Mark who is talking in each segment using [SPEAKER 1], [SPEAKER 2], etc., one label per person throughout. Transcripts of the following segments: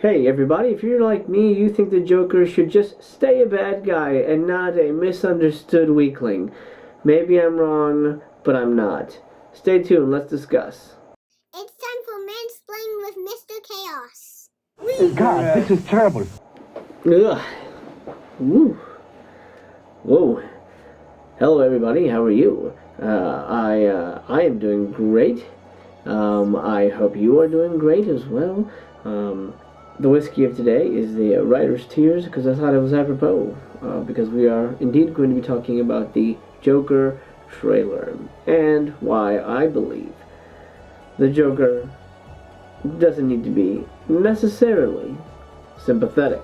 [SPEAKER 1] Hey everybody, if you're like me, you think the Joker should just stay a bad guy and not a misunderstood weakling. Maybe I'm wrong, but I'm not. Stay tuned, let's discuss.
[SPEAKER 2] It's time for Mansplaining with Mr. Chaos.
[SPEAKER 3] God, this is terrible.
[SPEAKER 1] Ugh. Woo. Whoa. Hello everybody, how are you? I am doing great. I hope you are doing great as well. The whiskey of today is the Writer's Tears, because I thought it was apropos, because we are indeed going to be talking about the Joker trailer, and why I believe the Joker doesn't need to be necessarily sympathetic.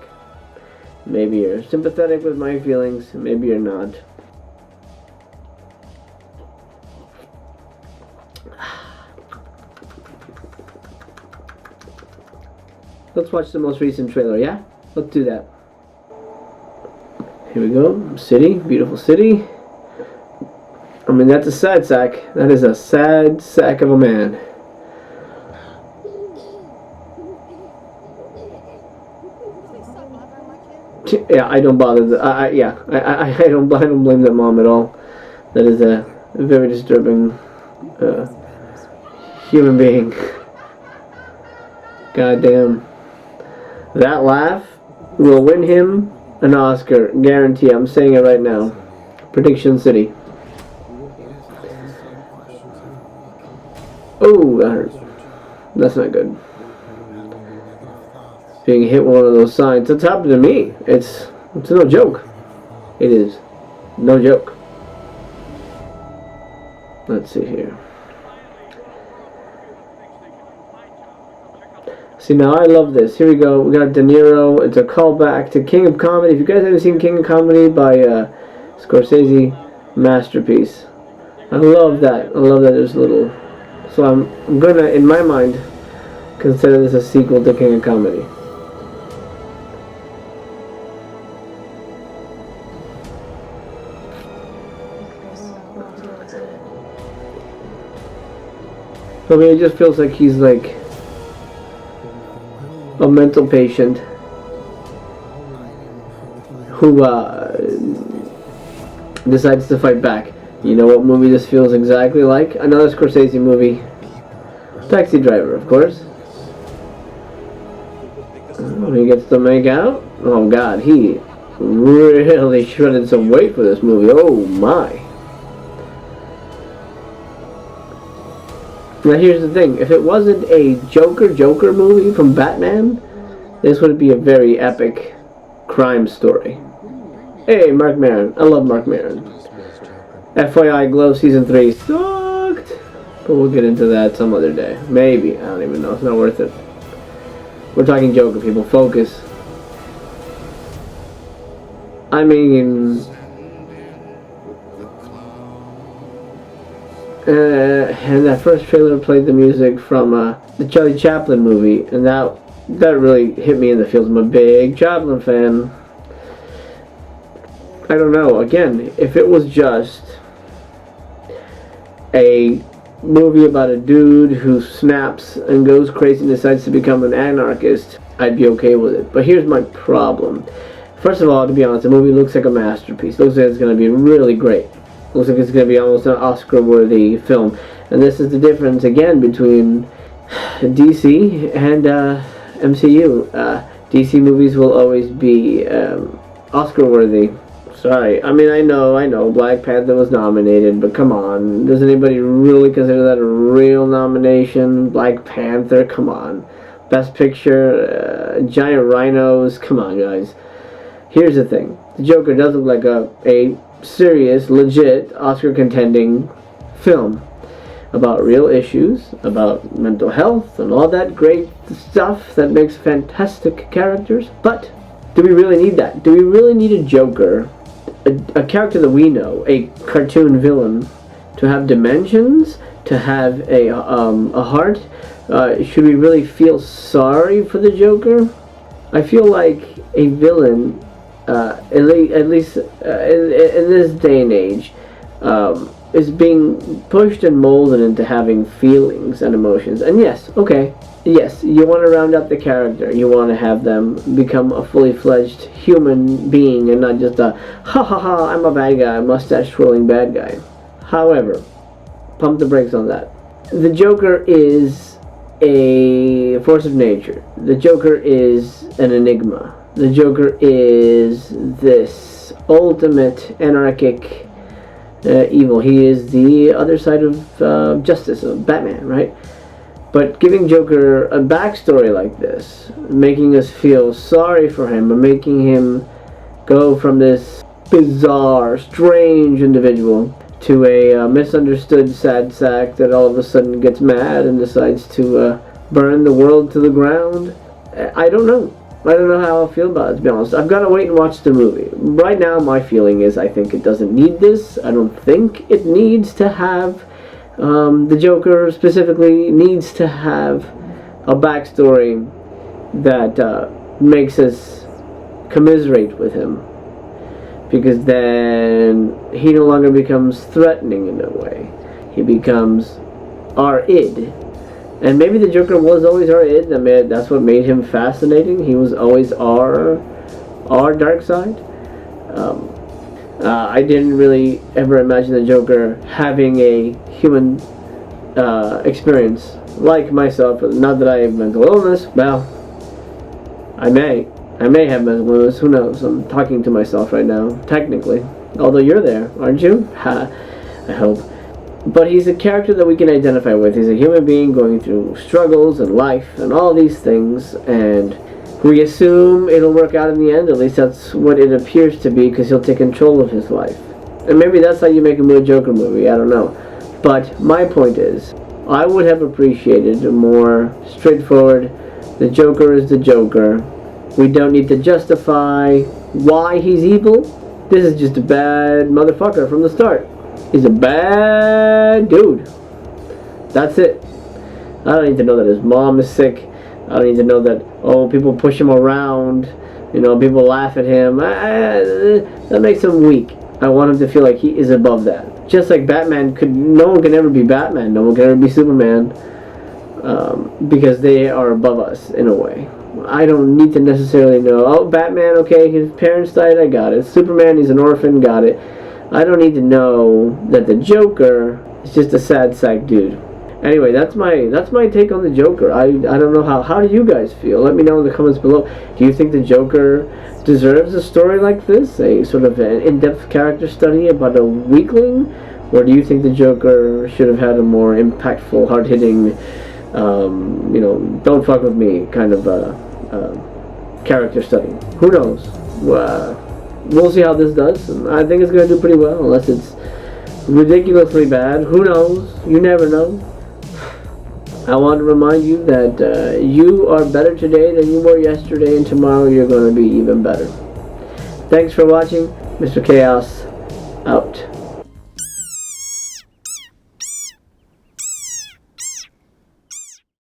[SPEAKER 1] Maybe you're sympathetic with my feelings, maybe you're not. Let's watch the most recent trailer, yeah? Let's do that. Here we go. City. Beautiful city. I mean, that's a sad sack. That is a sad sack of a man. Yeah, I don't bother. I don't blame that mom at all. That is a very disturbing human being. Goddamn. That laugh will win him an Oscar. Guarantee. I'm saying it right now. Prediction City. Oh, that hurts. That's not good. Being hit with one of those signs. That's happened to me. It's no joke. It is no joke. Let's see here. See, now I love this. Here we go. We got De Niro. It's a callback to King of Comedy. If you guys haven't seen King of Comedy by Scorsese, masterpiece. I love that. I love that there's a little. So I'm gonna, in my mind, consider this a sequel to King of Comedy. I mean, it just feels like he's like a mental patient who decides to fight back. You know what movie this feels exactly like? Another Scorsese movie. Taxi Driver, of course. When he gets to make out, oh god, he really shredded some weight for this movie. Oh my. Now here's the thing, if it wasn't a Joker movie from Batman, this would be a very epic crime story. Hey, Marc Maron. I love Marc Maron. FYI, Glow Season 3 sucked! But we'll get into that some other day. Maybe. I don't even know. It's not worth it. We're talking Joker, people. Focus. I mean... and that first trailer played the music from the Charlie Chaplin movie, and that really hit me in the feels. I'm a big Chaplin fan. I don't know, again, if it was just a movie about a dude who snaps and goes crazy and decides to become an anarchist, I'd be okay with it. But here's my problem. First of all, to be honest, the movie looks like a masterpiece. Looks like it's going to be really great. Looks like it's going to be almost an Oscar-worthy film. And this is the difference, again, between DC and MCU. DC movies will always be Oscar-worthy. Sorry. I mean, I know, Black Panther was nominated, but come on. Does anybody really consider that a real nomination? Black Panther? Come on. Best Picture, giant rhinos? Come on, guys. Here's the thing. The Joker does look like a serious, legit, Oscar-contending film about real issues, about mental health, and all that great stuff that makes fantastic characters. But do we really need that? Do we really need a Joker, a character that we know, a cartoon villain, to have dimensions, to have a heart? Should we really feel sorry for the Joker? I feel like a villain, at least in this day and age, is being pushed and molded into having feelings and emotions. And yes, okay, yes, you want to round out the character. You want to have them become a fully fledged human being and not just a ha ha ha, I'm a bad guy, mustache twirling bad guy. However, pump the brakes on that. The Joker is a force of nature. The Joker is an enigma. The Joker is this ultimate anarchic evil. He is the other side of justice, of Batman, right? But giving Joker a backstory like this, making us feel sorry for him, or making him go from this bizarre, strange individual to a misunderstood sad sack that all of a sudden gets mad and decides to burn the world to the ground. I don't know. I don't know how I feel about it, to be honest. I've got to wait and watch the movie. Right now, my feeling is I think it doesn't need this. I don't think it needs to have, the Joker specifically needs to have a backstory that makes us commiserate with him. Because then he no longer becomes threatening in a way. He becomes our id. And maybe the Joker was always our id. I mean, that's what made him fascinating. He was always our dark side. I didn't really ever imagine the Joker having a human experience like myself. Not that I have mental illness. Well, I may have mental illness. Who knows? I'm talking to myself right now, technically. Although you're there, aren't you? Ha, I hope. But he's a character that we can identify with. He's a human being going through struggles and life and all these things, and we assume it'll work out in the end. At least that's what it appears to be, because he'll take control of his life. And maybe that's how you make a Joker movie, I don't know. But my point is, I would have appreciated a more straightforward, the Joker is the Joker. We don't need to justify why he's evil. This is just a bad motherfucker from the start. He's a bad dude. That's it. I don't need to know that his mom is sick. I don't need to know that, oh, people push him around. You know, people laugh at him. That makes him weak. I want him to feel like he is above that. Just like Batman no one can ever be Batman. No one can ever be Superman. Because they are above us in a way. I don't need to necessarily know, oh, Batman, okay, his parents died, I got it. Superman, he's an orphan, got it. I don't need to know that the Joker is just a sad sack dude. Anyway, that's my take on the Joker. I don't know how do you guys feel? Let me know in the comments below. Do you think the Joker deserves a story like this? A sort of an in-depth character study about a weakling? Or do you think the Joker should have had a more impactful, hard-hitting, you know, don't fuck with me kind of character study? Who knows? We'll see how this does. I think it's going to do pretty well, unless it's ridiculously bad. Who knows? You never know. I want to remind you that you are better today than you were yesterday, and tomorrow you're going to be even better. Thanks for watching. Mr. Chaos, out.